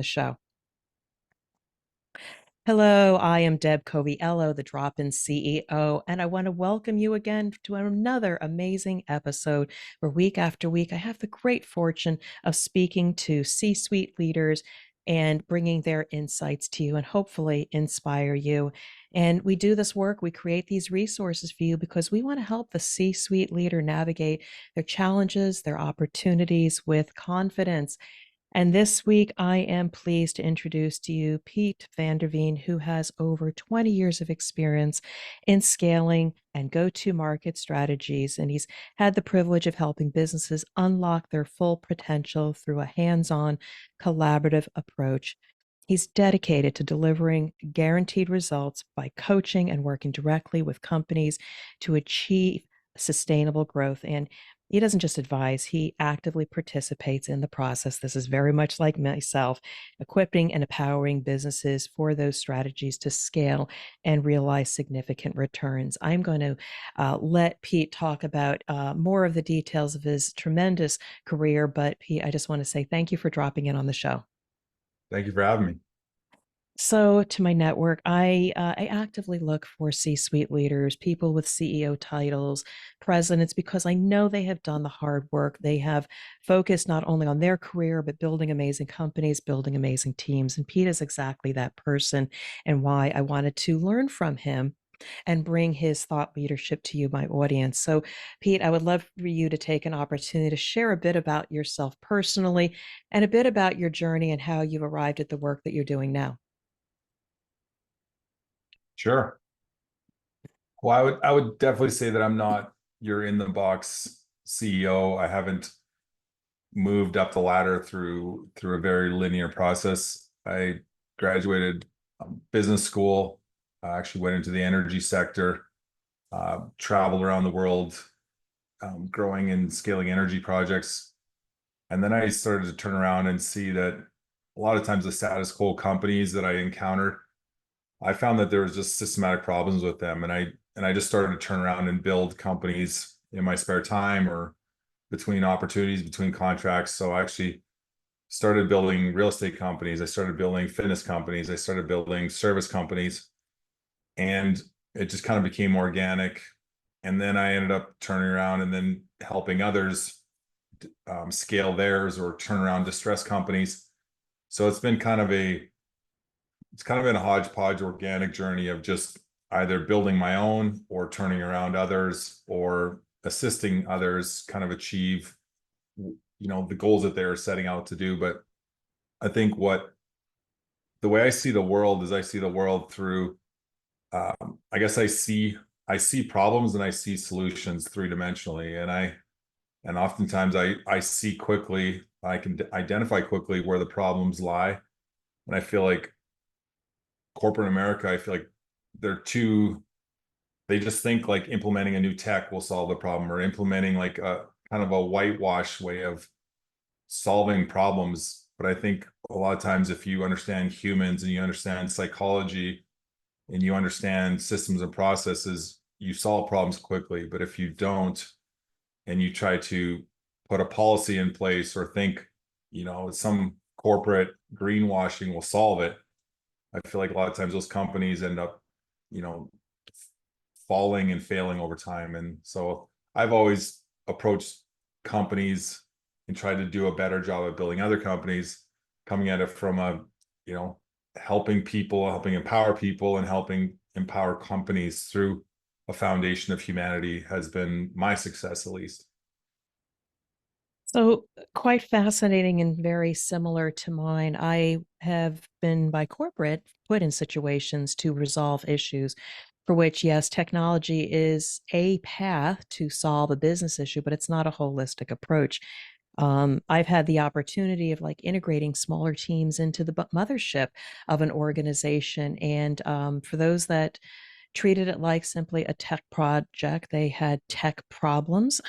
the show. Hello, I am Deb Coviello, the Drop-In CEO, and I want to welcome you again to another amazing episode where week after week I have the great fortune of speaking to C-suite leaders and bringing their insights to you and hopefully inspire you. And we do this work, we create these resources for you because we want to help the C-suite leader navigate their challenges, their opportunities with confidence. And this week, I am pleased to introduce to you Pete Vanderveen, who has over 20 years of experience in scaling and go-to-market strategies. And he's had the privilege of helping businesses unlock their full potential through a hands-on, collaborative approach. He's dedicated to delivering guaranteed results by coaching and working directly with companies to achieve sustainable growth. And he doesn't just advise, he actively participates in the process. This is very much like myself, equipping and empowering businesses for those strategies to scale and realize significant returns. I'm going to let Pete talk about more of the details of his tremendous career. But Pete, I just want to say thank you for dropping in on the show. Thank you for having me. So, to my network, I actively look for C-suite leaders, people with CEO titles, presidents, because I know they have done the hard work. They have focused not only on their career, but building amazing companies, building amazing teams. And Pete is exactly that person, and why I wanted to learn from him and bring his thought leadership to you, my audience. So, Pete, I would love for you to take an opportunity to share a bit about yourself personally and a bit about your journey and how you've arrived at the work that you're doing now. Sure. Well, I would definitely say that I'm not your in the box CEO. I haven't moved up the ladder through a very linear process. I graduated business school. I actually went into the energy sector, traveled around the world, growing and scaling energy projects. And then I started to turn around and see that a lot of times the status quo companies that I encountered, I found that there was just systematic problems with them, and I just started to turn around and build companies in my spare time or between opportunities, between contracts. So I actually started building real estate companies. I started building fitness companies. I started building service companies, and it just kind of became organic. And then I ended up turning around and then helping others scale theirs or turn around distressed companies. So it's kind of been a hodgepodge organic journey of just either building my own or turning around others or assisting others kind of achieve the goals that they're setting out to do. But I think the way I see the world is I see the world through I guess I see problems and I see solutions three-dimensionally, and oftentimes I see quickly, I can identify quickly where the problems lie. And I feel like corporate America, I feel like they just think like implementing a new tech will solve the problem, or implementing like a kind of a whitewash way of solving problems. But I think a lot of times if you understand humans and you understand psychology and you understand systems and processes, you solve problems quickly. But if you don't, and you try to put a policy in place or think, some corporate greenwashing will solve it, I feel like a lot of times those companies end up, you know, falling and failing over time. And so I've always approached companies and tried to do a better job of building other companies, coming at it from you know, helping people, helping empower people, and helping empower companies through a foundation of humanity has been my success, at least. So, quite fascinating and very similar to mine. I have been by corporate put in situations to resolve issues for which, yes, technology is a path to solve a business issue, but it's not a holistic approach. I've had the opportunity of like integrating smaller teams into the mothership of an organization. And for those that treated it like simply a tech project. They had tech problems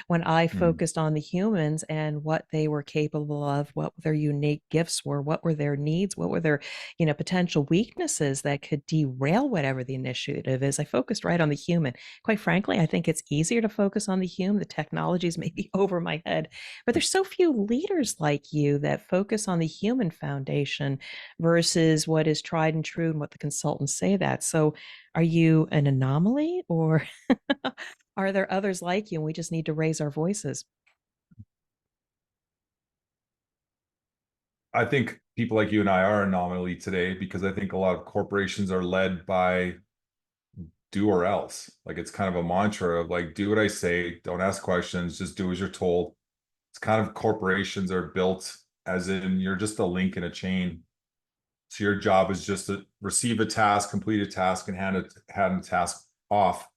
when I Mm. focused on the humans and what they were capable of, what their unique gifts were, what were their needs, what were their, potential weaknesses that could derail whatever the initiative is. I focused right on the human. Quite frankly, I think it's easier to focus on the human. The technologies may be over my head, but there's so few leaders like you that focus on the human foundation versus what is tried and true and what the consultants say that. So are you an anomaly or are there others like you and we just need to raise our voices? I think people like you and I are an anomaly today because I think a lot of corporations are led by do or else. Like it's kind of a mantra of like, do what I say, don't ask questions, just do as you're told. It's kind of corporations are built as in you're just a link in a chain. So your job is just to receive a task, complete a task, and hand a task off.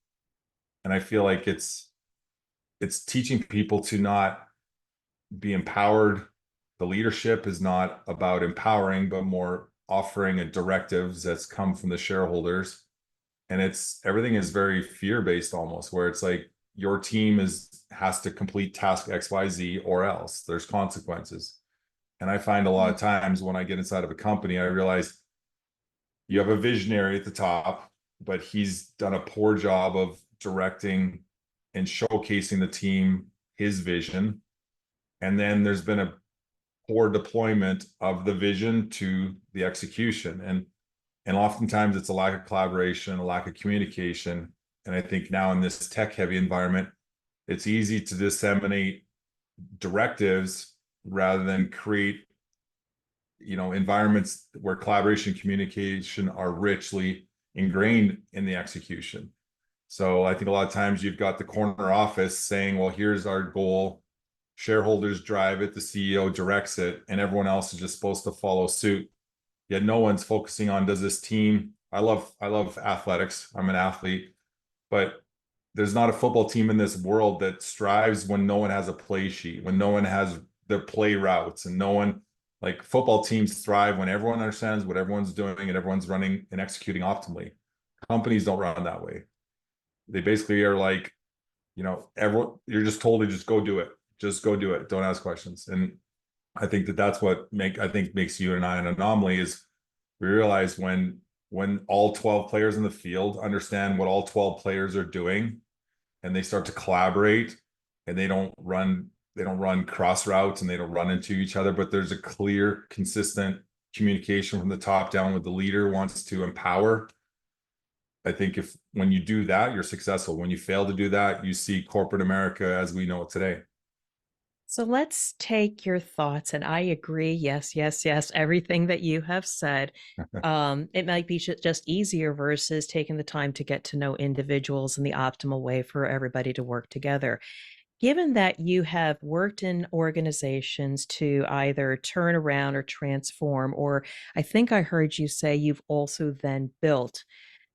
And I feel like it's teaching people to not be empowered. The leadership is not about empowering, but more offering a directives that's come from the shareholders. And it's everything is very fear-based almost, where it's like your team has to complete task XYZ or else there's consequences. And I find a lot of times when I get inside of a company, I realize you have a visionary at the top, but he's done a poor job of directing and showcasing the team his vision. And then there's been a poor deployment of the vision to the execution. And oftentimes it's a lack of collaboration, a lack of communication. And I think now in this tech heavy environment, it's easy to disseminate directives rather than create environments where collaboration and communication are richly ingrained in the execution. So I think a lot of times you've got the corner office saying, well, here's our goal, shareholders drive it, the CEO directs it, and everyone else is just supposed to follow suit. Yet no one's focusing on, does this team, I love athletics, I'm an athlete, but there's not a football team in this world that strives when no one has a play sheet, when no one has their play routes, and no one, like football teams thrive when everyone understands what everyone's doing and everyone's running and executing optimally. Companies don't run that way. They basically are like, everyone, you're just told to just go do it. Just go do it. Don't ask questions. And I think that's what I think makes you and I an anomaly is we realize when all 12 players in the field understand what all 12 players are doing and they start to collaborate and they don't run cross routes and they don't run into each other, but there's a clear, consistent communication from the top down with the leader wants to empower. I think if when you do that, you're successful. When you fail to do that, you see corporate America as we know it today. So let's take your thoughts, and I agree. Yes, yes, yes. Everything that you have said. It might be just easier versus taking the time to get to know individuals in the optimal way for everybody to work together. Given that you have worked in organizations to either turn around or transform, or I think I heard you say you've also then built,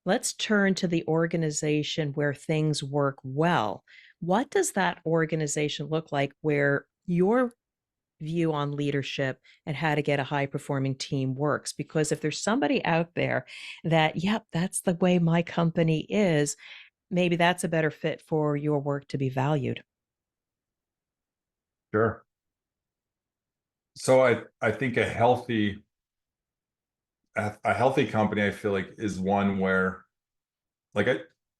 let's turn to the organization where things work well. What does that organization look like where your view on leadership and how to get a high performing team works? Because if there's somebody out there that, yep, that's the way my company is, maybe that's a better fit for your work to be valued. Sure. So I think a healthy company, I feel like, is one where, like,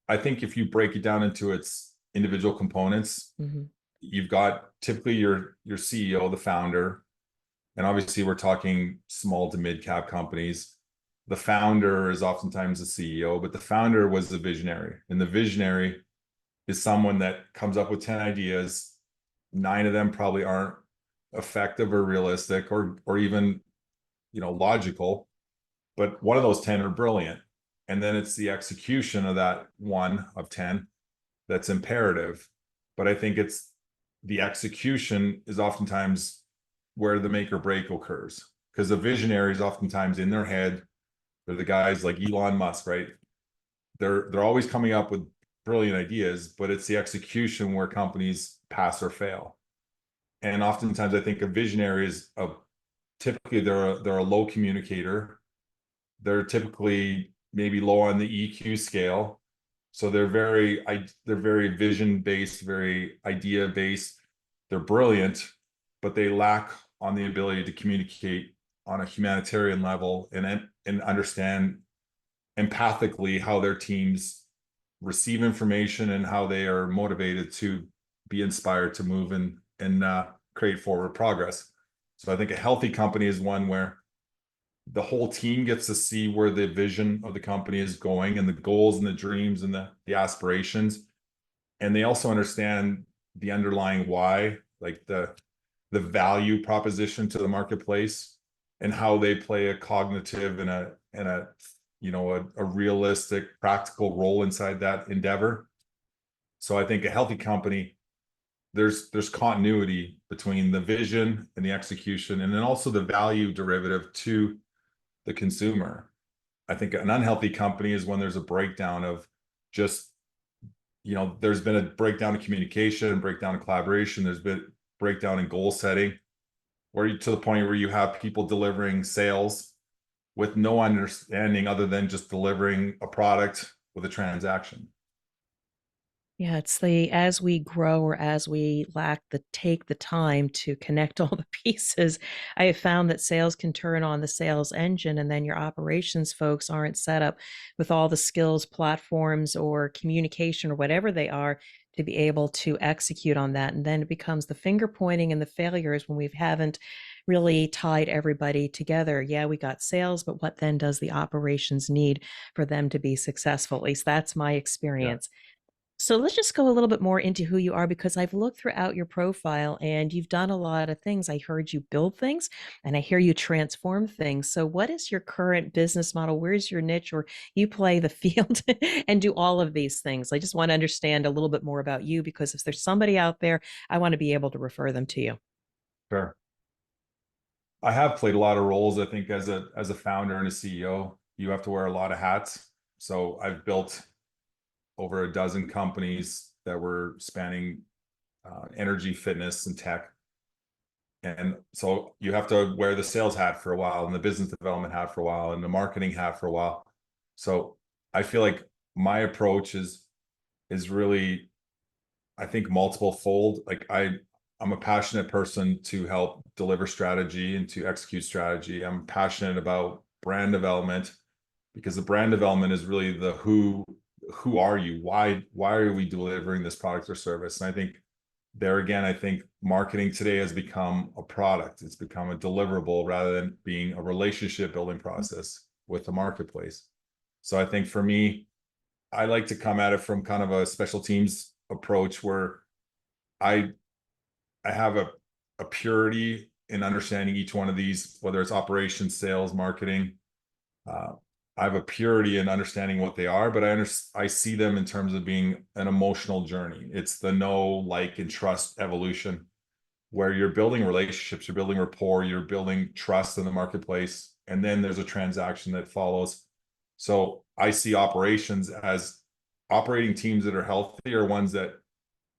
I think if you break it down into its individual components, Mhm. you've got typically your CEO, the founder, and obviously we're talking small to mid cap companies. The founder is oftentimes the CEO, but the founder was the visionary, and the visionary is someone that comes up with 10 ideas. 9 of them probably aren't effective or realistic or even logical, but one of those 10 are brilliant. And then it's the execution of that one of 10 that's imperative. But I think it's the execution is oftentimes where the make or break occurs, because the visionary is oftentimes in their head. They're the guys like Elon Musk, right? They're always coming up with brilliant ideas, but it's the execution where companies pass or fail. And oftentimes I think a visionary is typically they're a low communicator. They're typically maybe low on the EQ scale. So they're very vision based, very idea based. They're brilliant, but they lack on the ability to communicate on a humanitarian level and understand empathically how their teams receive information and how they are motivated to be inspired to move and create forward progress. So I think a healthy company is one where the whole team gets to see where the vision of the company is going and the goals and the dreams and the aspirations. And they also understand the underlying why, like the value proposition to the marketplace and how they play a cognitive and a a realistic, practical role inside that endeavor. So I think a healthy company, there's continuity between the vision and the execution, and then also the value derivative to the consumer. I think an unhealthy company is when there's a breakdown of just, there's been a breakdown in communication, breakdown in collaboration, there's been breakdown in goal setting, where you to the point where you have people delivering sales with no understanding other than just delivering a product with a transaction. Yeah, it's the as we grow or as we lack the take the time to connect all the pieces, I have found that sales can turn on the sales engine, and then your operations folks aren't set up with all the skills, platforms, or communication or whatever they are to be able to execute on that. And then it becomes the finger pointing and the failures when we haven't really tied everybody together. Yeah, we got sales, but what then does the operations need for them to be successful? At least that's my Yeah. experience. So let's just go a little bit more into who you are because I've looked throughout your profile and you've done a lot of things. I heard you build things and I hear you transform things. So, what is your current business model? Where's your niche? Or you play the field and do all of these things? I just want to understand a little bit more about you because if there's somebody out there, I want to be able to refer them to you. Sure. I have played a lot of roles. I think as a founder and a CEO, you have to wear a lot of hats. So I've built over a dozen companies that were spanning energy, fitness, and tech. And so you have to wear the sales hat for a while and the business development hat for a while and the marketing hat for a while. So I feel like my approach is really, I think, multiple fold. Like I'm a passionate person to help deliver strategy and to execute strategy. I'm passionate about brand development because the brand development is really the who are you? Why are we delivering this product or service? And I think there again, I think marketing today has become a product. It's become a deliverable rather than being a relationship building process with the marketplace. So I think for me, I like to come at it from kind of a special teams approach where I I have a purity in understanding each one of these, whether it's operations, sales, marketing. Uh, I have a purity in understanding what they are, but I see them in terms of being an emotional journey. It's the know, like, and trust evolution where you're building relationships, you're building rapport, you're building trust in the marketplace, and then there's a transaction that follows. So I see operations as operating teams that are healthy are ones that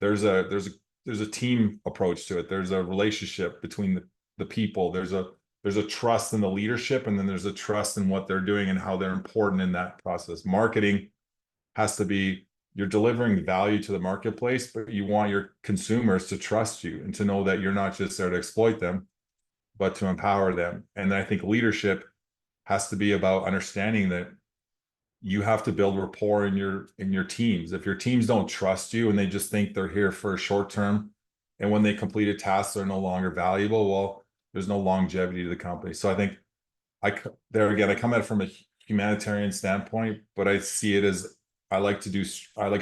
there's a there's a there's a team approach to it. There's a relationship between the people. There's a trust in the leadership, and then there's a trust in what they're doing and how they're important in that process. Marketing has to be you're delivering value to the marketplace, but you want your consumers to trust you and to know that you're not just there to exploit them, but to empower them. And I think leadership has to be about understanding that you have to build rapport in your teams. If your teams don't trust you and they just think they're here for a short term, and when they complete a task, they're no longer valuable, well, there's no longevity to the company. So I think there again, I come at it from a humanitarian standpoint, but I see it as I like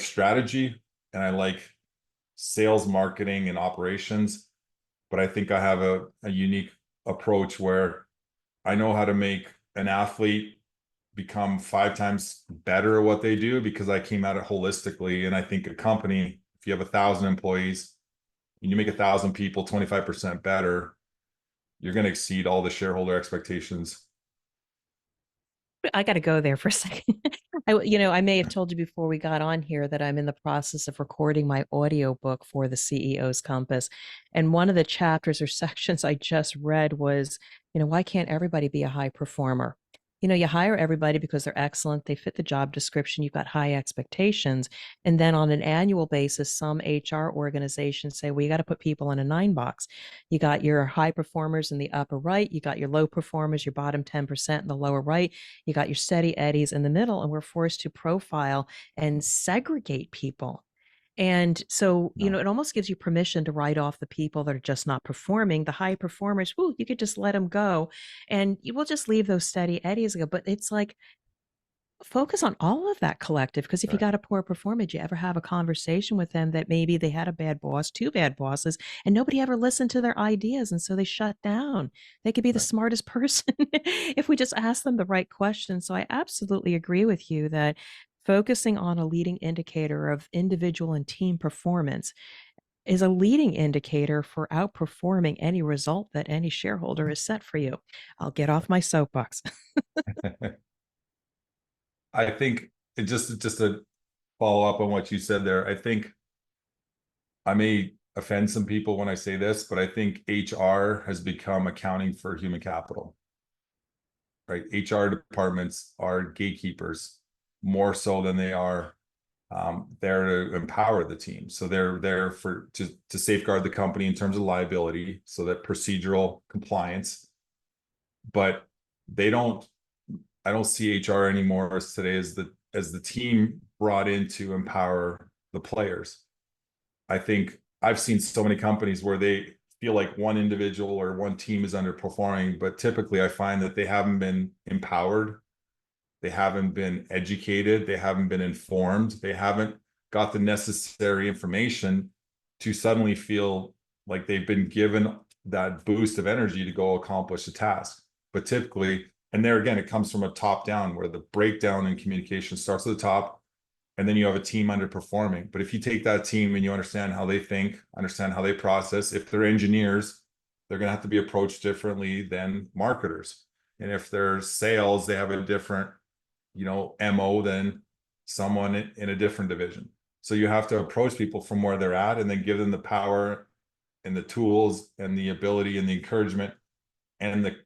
strategy and I like sales, marketing, and operations. But I think I have a unique approach where I know how to make an athlete become 5 times better at what they do because I came at it holistically. And I think a company, if you have 1,000 employees and you make 1,000 people 25% better, you're going to exceed all the shareholder expectations. I got to go there for a second. I may have told you before we got on here that I'm in the process of recording my audio book for the CEO's Compass. And one of the chapters or sections I just read was, why can't everybody be a high performer? you hire everybody because they're excellent, they fit the job description, you've got high expectations. And then on an annual basis, some HR organizations say, well, you got to put people in a 9 box. You got your high performers in the upper right, you got your low performers, your bottom 10% in the lower right, you got your steady eddies in the middle, and we're forced to profile and segregate people. And so, No, it almost gives you permission to write off the people that are just not performing. The high performers, whoo, you could just let them go, and you will just leave those steady eddies go. But it's like, focus on all of that collective, because if you right, got a poor performer, did you ever have a conversation with them that maybe they had a bad boss, two bad bosses, and nobody ever listened to their ideas, and so they shut down? They could be the right. smartest person if we just ask them the right questions. So I absolutely agree with you that focusing on a leading indicator of individual and team performance is a leading indicator for outperforming any result that any shareholder has set for you. I'll get off my soapbox. I think just to follow up on what you said there, I think I may offend some people when I say this, but I think HR has become accounting for human capital, right? HR departments are gatekeepers more so than they are there to empower the team. So they're there to safeguard the company in terms of liability, so that procedural compliance. But they don't. I don't see HR anymore as today as the team brought in to empower the players. I think I've seen so many companies where they feel like one individual or one team is underperforming, but typically I find that they haven't been empowered, they haven't been educated, they haven't been informed, they haven't got the necessary information to suddenly feel like they've been given that boost of energy to go accomplish a task. But typically, and there again, it comes from a top down where the breakdown in communication starts at the top, and then you have a team underperforming. But if you take that team and you understand how they think, understand how they process, if they're engineers, they're going to have to be approached differently than marketers. And if they're sales, they have a different, MO than someone in a different division. So you have to approach people from where they're at and then give them the power and the tools and the ability and the encouragement and the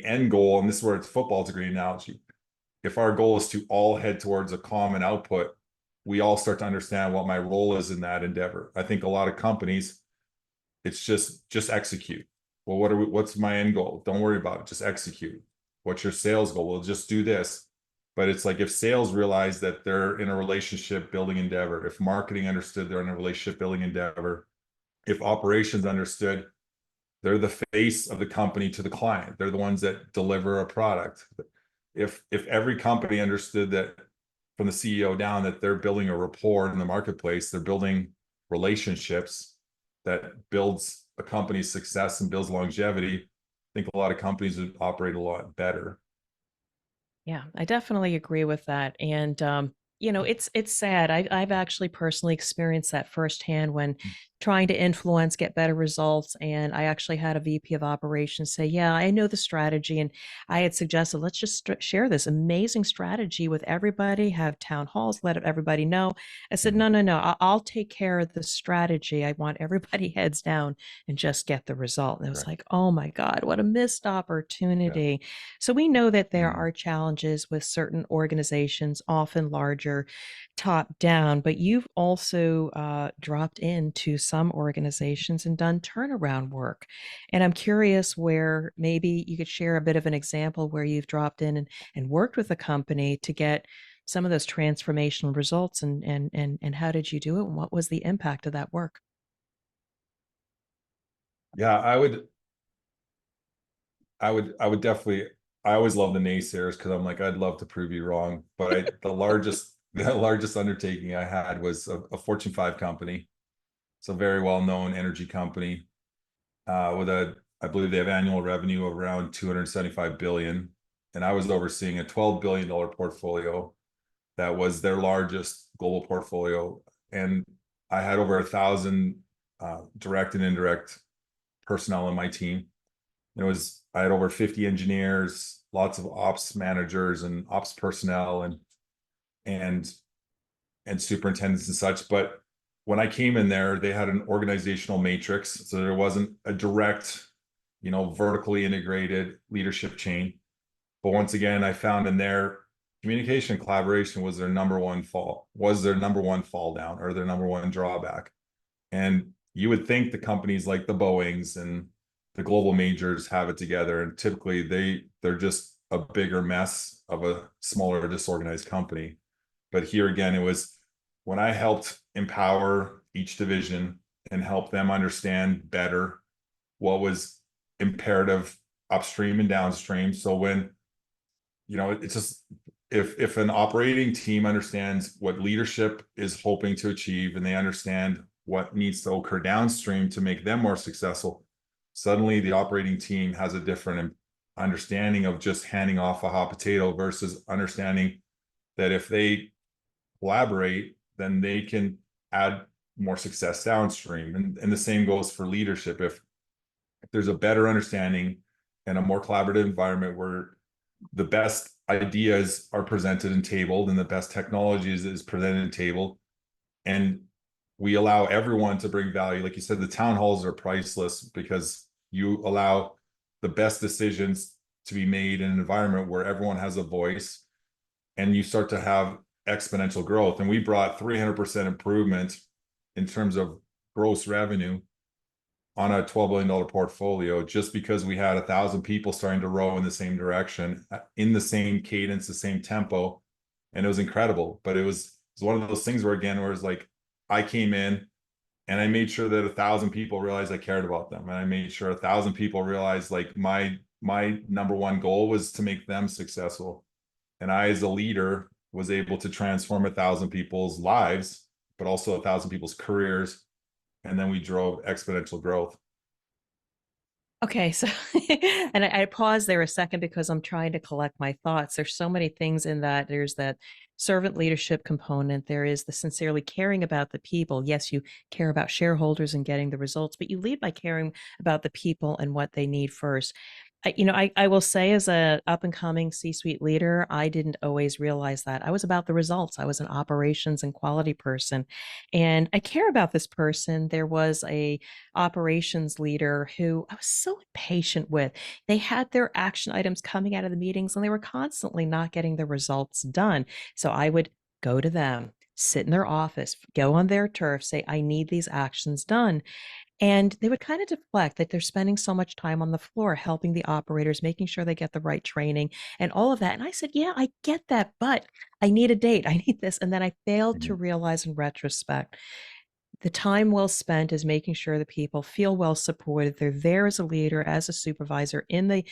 end goal. And this is where it's football, it's a great analogy. If our goal is to all head towards a common output, we all start to understand what my role is in that endeavor. I think a lot of companies, it's just execute. Well, what's my end goal? Don't worry about it. Just execute. What's your sales goal? We'll just do this. But it's like, if sales realize that they're in a relationship building endeavor, if marketing understood they're in a relationship building endeavor, if operations understood they're the face of the company to the client, they're the ones that deliver a product. If every company understood that from the CEO down, that they're building a rapport in the marketplace, they're building relationships that builds a company's success and builds longevity, I think a lot of companies would operate a lot better. Yeah, I definitely agree with that. And it's sad. I've actually personally experienced that firsthand when trying to influence, get better results. And I actually had a VP of operations say, "Yeah, I know the strategy." And I had suggested, let's just share this amazing strategy with everybody, have town halls, let everybody know. I said, Mhm. no, no, no, I'll take care of the strategy. I want everybody heads down and just get the result. And it was Right. like, oh my God, what a missed Yeah. opportunity. So we know that there Mhm. are challenges with certain organizations, often larger, top down, but you've also dropped into some organizations and done turnaround work. And I'm curious where maybe you could share a bit of an example where you've dropped in and worked with a company to get some of those transformational results, and how did you do it, and what was the impact of that work? Yeah, I would definitely. I always love the naysayers because I'm like, I'd love to prove you wrong. But the largest the largest undertaking I had was a Fortune 5 company. It's a very well-known energy company with I believe they have annual revenue of around 275 billion. And I was overseeing a $12 billion portfolio that was their largest global portfolio. And I had over 1,000 direct and indirect personnel in my team. I had over 50 engineers, lots of ops managers and ops personnel and and superintendents and such. But when I came in there, they had an organizational matrix, so there wasn't a direct, vertically integrated leadership chain. But once again, I found in their communication collaboration was their number one fall down or their number one drawback. And you would think the companies like the Boeings and the global majors have it together, and typically they're just a bigger mess of a smaller disorganized company. But here again, it was when I helped empower each division and help them understand better what was imperative upstream and downstream. So when, it's just, if an operating team understands what leadership is hoping to achieve and they understand what needs to occur downstream to make them more successful, suddenly the operating team has a different understanding of just handing off a hot potato versus understanding that if they collaborate, then they can add more success downstream. And the same goes for leadership. If there's a better understanding and a more collaborative environment where the best ideas are presented and tabled and the best technologies is presented and tabled, and we allow everyone to bring value. Like you said, the town halls are priceless because you allow the best decisions to be made in an environment where everyone has a voice, and you start to have exponential growth. And we brought 300% improvement in terms of gross revenue on a $12 billion portfolio just because we had 1,000 people starting to row in the same direction, in the same cadence, the same tempo. And it was incredible. But it was one of those things where it's like, I came in and I made sure that 1,000 people realized I cared about them. And I made sure 1,000 people realized like my number one goal was to make them successful. And I, as a leader, was able to transform 1,000 people's lives, but also 1,000 people's careers. And then we drove exponential growth. Okay, so and I paused there a second because I'm trying to collect my thoughts. There's so many things in that. There's that servant leadership component. There is the sincerely caring about the people. Yes, you care about shareholders and getting the results, but you lead by caring about the people and what they need first. I will say as a up and coming C-suite leader, I didn't always realize that. I was about the results. I was an operations and quality person, and I care about this person. There was a operations leader who I was so impatient with. They had their action items coming out of the meetings and they were constantly not getting the results done. So I would go to them, sit in their office, go on their turf, say, I need these actions done. And they would kind of deflect that they're spending so much time on the floor helping the operators, making sure they get the right training and all of that. And I said, yeah, I get that, but I need a date. I need this. And then I failed to realize in retrospect the time well spent is making sure that people feel well supported. They're there as a leader, as a supervisor in the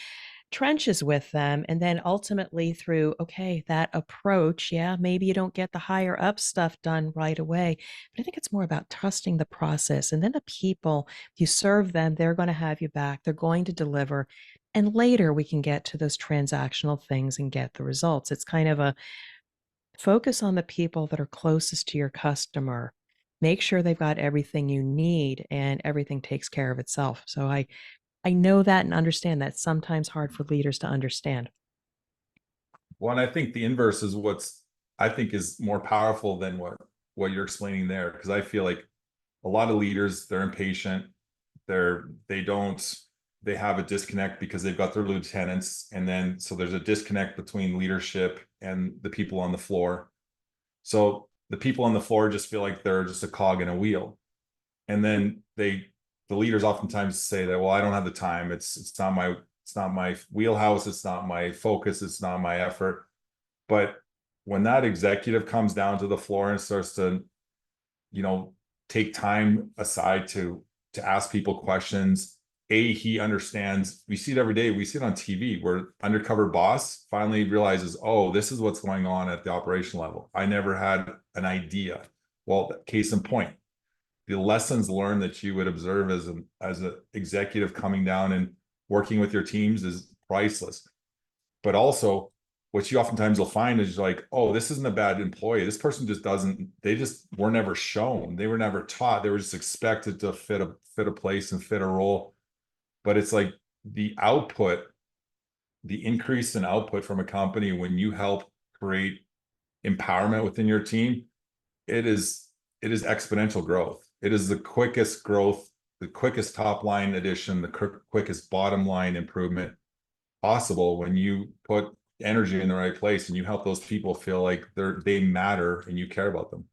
trenches with them. And then ultimately through, okay, that approach, yeah, maybe you don't get the higher up stuff done right away. But I think it's more about trusting the process. And then the people, you serve them, they're going to have you back, they're going to deliver. And later we can get to those transactional things and get the results. It's kind of a focus on the people that are closest to your customer. Make sure they've got everything you need and everything takes care of itself. So I know that and understand that sometimes hard for leaders to understand. Well, and I think the inverse is what's I think is more powerful than what you're explaining there, because I feel like a lot of leaders, they're impatient, they don't they have a disconnect because they've got their lieutenants, and then so there's a disconnect between leadership and the people on the floor. So the people on the floor just feel like they're just a cog in a wheel, and then the leaders oftentimes say that, well, I don't have the time, it's not my wheelhouse, it's not my focus, it's not my effort. But when that executive comes down to the floor and starts to, you know, take time aside to ask people questions, he understands. We see it every day. We see it on TV where undercover boss finally realizes, oh, this is what's going on at the operation level. I never had an idea. Well, case in point, the lessons learned that you would observe as an executive coming down and working with your teams is priceless. But also, what you oftentimes will find is like, oh, this isn't a bad employee. This person just doesn't, they just were never shown. They were never taught. They were just expected to fit a place and fit a role. But it's like the output, the increase in output from a company when you help create empowerment within your team, it is exponential growth. It is the quickest growth, the quickest top line addition, the quickest bottom line improvement possible when you put energy in the right place, and you help those people feel like they matter and you care about them.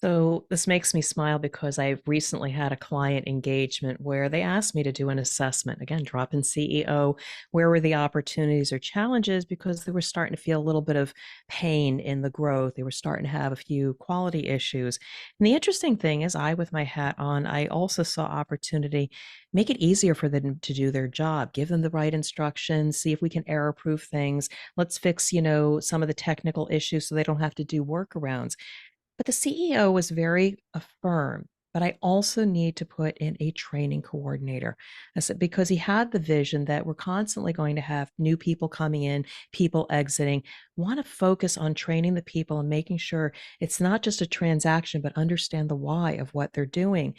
So this makes me smile because I recently had a client engagement where they asked me to do an assessment. Again, drop in CEO, where were the opportunities or challenges? Because they were starting to feel a little bit of pain in the growth. They were starting to have a few quality issues. And the interesting thing is, I, with my hat on, I also saw opportunity, make it easier for them to do their job, give them the right instructions, see if we can error proof things. Let's fix, some of the technical issues so they don't have to do workarounds. But the CEO was very firm. But I also need to put in a training coordinator. I said, because he had the vision that we're constantly going to have new people coming in, people exiting. Want to focus on training the people and making sure it's not just a transaction, but understand the why of what they're doing.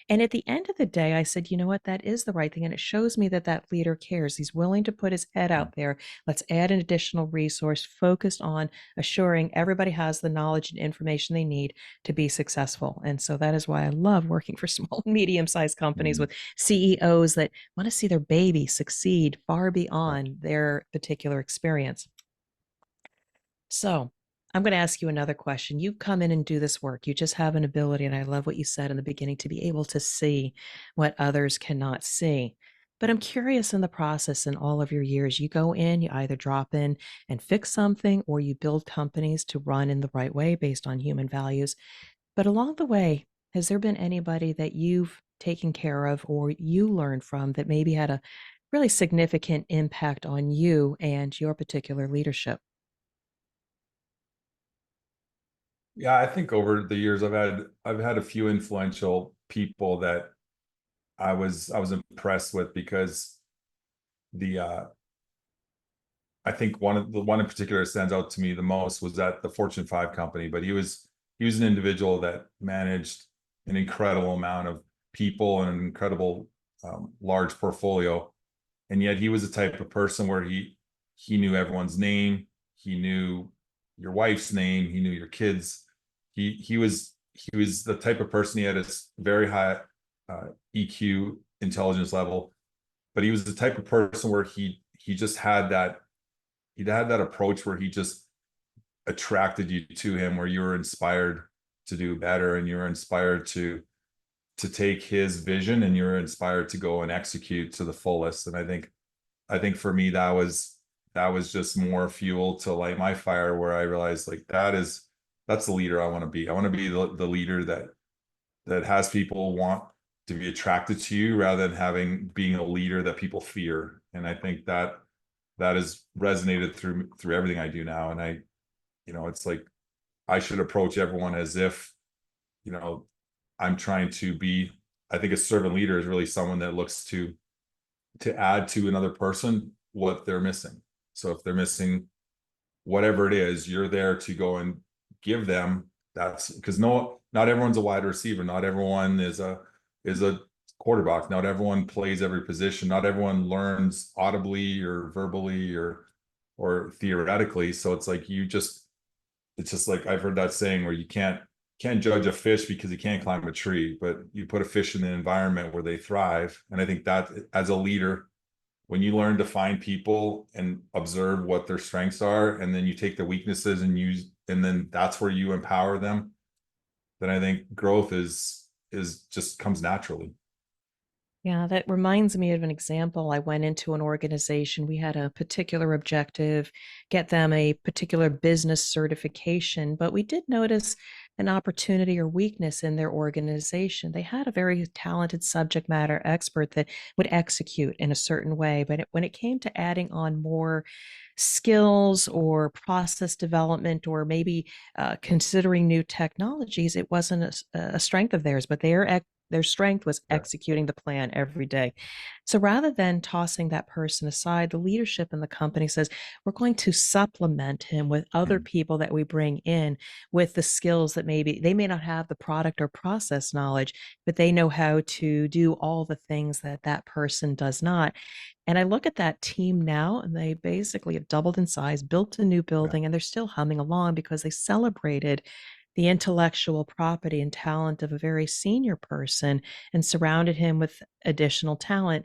And at the end of the day, I said, you know what, that is the right thing. And it shows me that that leader cares. He's willing to put his head out there. Let's add an additional resource focused on assuring everybody has the knowledge and information they need to be successful. And so that is why I love working for small, medium-sized companies Mhm. with CEOs that want to see their baby succeed far Yeah. beyond their particular experience. So I'm going to ask you another question. You come in and do this work. You just have an ability, and I love what you said in the beginning, to be able to see what others cannot see. But I'm curious, in the process, in all of your years, you go in, you either drop in and fix something, or you build companies to run in the right way based on human values. But along the way, has there been anybody that you've taken care of or you learned from that maybe had a really significant impact on you and your particular leadership? Yeah, I think over the years I've had a few influential people that I was impressed with because the I think one in particular that stands out to me the most was at the Fortune 5 company, but he was an individual that managed an incredible amount of people and an incredible large portfolio, and yet he was the type of person where he knew everyone's name, he knew your wife's name, he knew your kids. He was the type of person. He had a very high EQ intelligence level, but he was the type of person where he just had that approach where he just attracted you to him, where you were inspired to do better and you were inspired to take his vision and you're inspired to go and execute to the fullest. And I think for me that was just more fuel to light my fire, where I realized like that's the leader I want to be. I want to be the leader that has people want to be attracted to you rather than being a leader that people fear. And I think that has resonated through everything I do now. And it's like I should approach everyone as if, you know, I'm trying to be. I think a servant leader is really someone that looks to add to another person what they're missing. So if they're missing whatever it is, you're there to go and give them. That's because not everyone's a wide receiver. Not everyone is a quarterback. Not everyone plays every position. Not everyone learns audibly or verbally or theoretically. So it's just like I've heard that saying where you can't judge a fish because he can't climb a tree, but you put a fish in an environment where they thrive. And I think that as a leader, when you learn to find people and observe what their strengths are, and then you take the weaknesses and use, and then that's where you empower them, then I think growth is just comes naturally. Yeah, that reminds me of an example. I went into an organization. We had a particular objective, get them a particular business certification, but we did notice an opportunity or weakness in their organization. They had a very talented subject matter expert that would execute in a certain way, but when it came to adding on more skills or process development or maybe considering new technologies, it wasn't a strength of theirs, but their strength was Yeah. executing the plan every day. So rather than tossing that person aside, the leadership in the company says, we're going to supplement him with other Mhm. people that we bring in with the skills that maybe they may not have the product or process knowledge, but they know how to do all the things that that person does not. And I look at that team now, and they basically have doubled in size, built a new Yeah. building, and they're still humming along because they celebrated the intellectual property and talent of a very senior person and surrounded him with additional talent.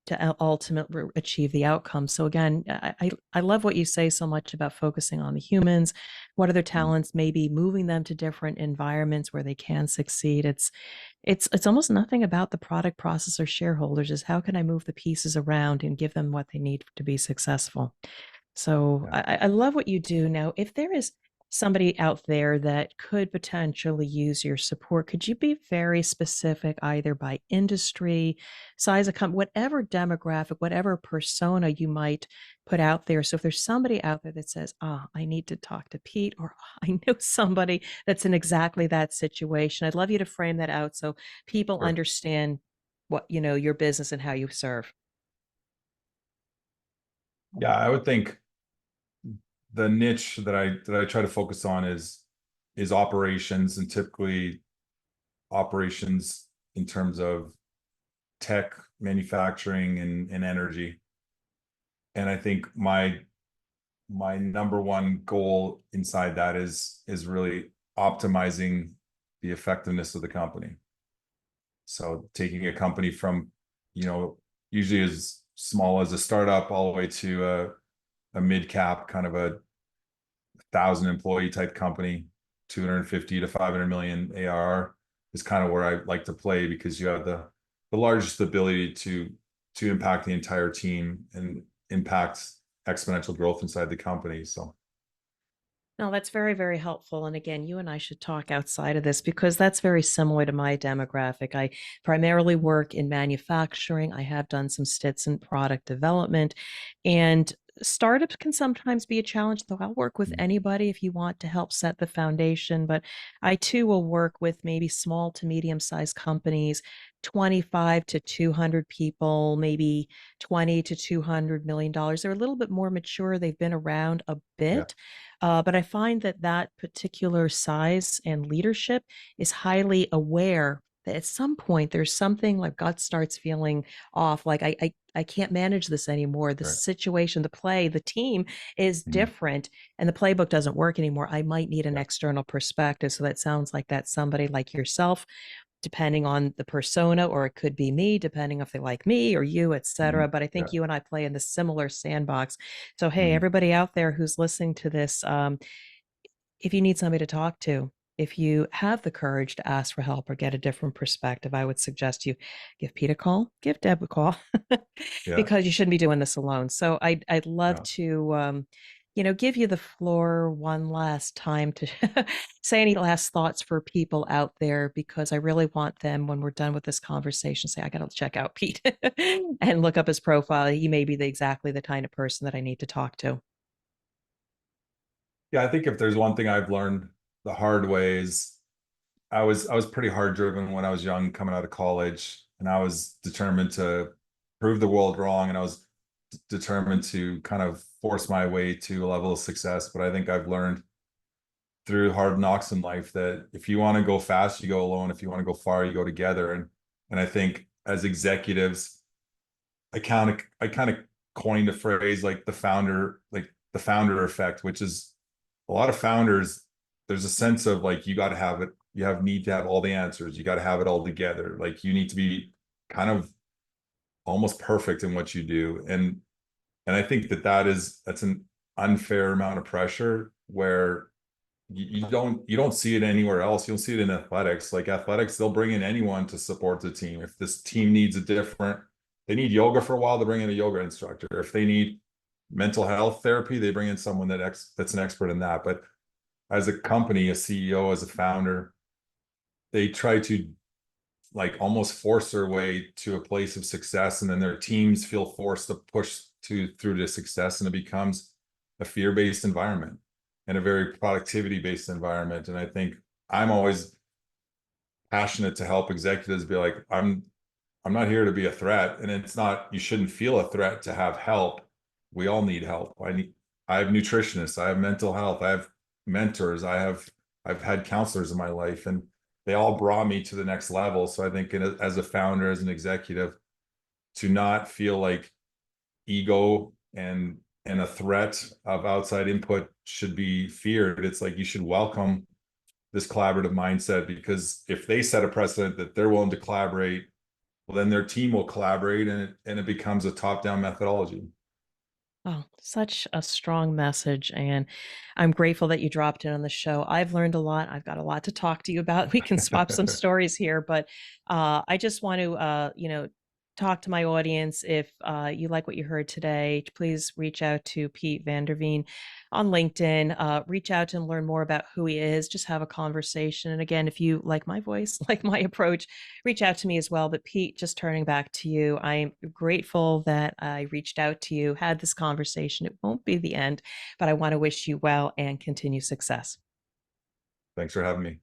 to ultimately achieve the outcome. So again, I love what you say so much about focusing on the humans, what are their Mm. talents, maybe moving them to different environments where they can succeed. It's almost nothing about the product, process, or shareholders. Is how can I move the pieces around and give them what they need to be successful? So Yeah. I love what you do. Now, if there is somebody out there that could potentially use your support, could you be very specific, either by industry, size of company, whatever demographic, whatever persona you might put out there? So if there's somebody out there that says, "Ah, I need to talk to Pete," or "I know somebody that's in exactly that situation," I'd love you to frame that out so people Sure. understand what, your business and how you serve. Yeah, I would think the niche that I try to focus on is operations, and typically operations in terms of tech, manufacturing, and energy. And I think my number one goal inside that is really optimizing the effectiveness of the company. So taking a company from, you know, usually as small as a startup all the way to a mid cap, kind of a 1,000 employee type company, 250 to 500 million ARR is kind of where I like to play, because you have the largest ability to impact the entire team and impact exponential growth inside the company. So No, that's very, very helpful. And again, you and I should talk outside of this because that's very similar to my demographic. I primarily work in manufacturing. I have done some stints in product development, and startups can sometimes be a challenge, though I'll work with anybody if you want to help set the foundation. But I too will work with maybe small to medium sized companies, 25 to 200 people, maybe 20 to $200 million. They're a little bit more mature. They've been around a yeah, bit. But I find that that particular size and leadership is highly aware that at some point there's something like gut starts feeling off. Like I can't manage this anymore. The right. situation, the play, the team is Mhm. different, and the playbook doesn't work anymore. I might need an Yeah. external perspective. So that sounds like that's somebody like yourself, depending on the persona, or it could be me, depending if they like me or you, etc. Mhm. But I Yeah. think you and I play in the similar sandbox. So hey, Mhm. everybody out there who's listening to this, if you need somebody to talk to, if you have the courage to ask for help or get a different perspective, I would suggest you give Pete a call, give Deb a call, Yeah. because you shouldn't be doing this alone. So I'd love Yeah. to, give you the floor one last time to say any last thoughts for people out there, because I really want them, when we're done with this conversation, say, I got to check out Pete and look up his profile. He may be exactly the kind of person that I need to talk to. Yeah. I think if there's one thing I've learned the hard way is I was pretty hard driven when I was young, coming out of college, and I was determined to prove the world wrong, and I was determined to kind of force my way to a level of success. But I think I've learned through hard knocks in life that if you want to go fast, you go alone. If you want to go far, you go together. And I think as executives, I kind of coined a phrase like the founder effect, which is a lot of founders, there's a sense of like you got to have it, you have need to have all the answers, you got to have it all together. Like you need to be kind of almost perfect in what you do. And I think that's an unfair amount of pressure where you don't see it anywhere else. You don't see it in athletics. Like athletics, they'll bring in anyone to support the team. If this team needs they need yoga for a while, they bring in a yoga instructor. If they need mental health therapy, they bring in someone that's an expert in that. But as a company, a CEO, as a founder, they try to like almost force their way to a place of success, and then their teams feel forced to push through to success, and it becomes a fear-based environment and a very productivity-based environment. And I think I'm always passionate to help executives be like, I'm not here to be a threat, and it's not, you shouldn't feel a threat to have help. We all need help. I have nutritionists, I have mental health, I have mentors, I've had counselors in my life, and they all brought me to the next level. So I think as a founder, as an executive, to not feel like ego and a threat of outside input should be feared. It's like you should welcome this collaborative mindset, because if they set a precedent that they're willing to collaborate well, then their team will collaborate and it becomes a top-down methodology. Oh, such a strong message. And I'm grateful that you dropped in on the show. I've learned a lot. I've got a lot to talk to you about. We can swap some stories here, but I just want to, talk to my audience. If you like what you heard today, please reach out to Pete Vanderveen on LinkedIn. Reach out to him, learn more about who he is, just have a conversation. And again, if you like my voice, like my approach, reach out to me as well. But Pete, just turning back to you, I'm grateful that I reached out to you, had this conversation. It won't be the end, but I want to wish you well and continue success. Thanks for having me.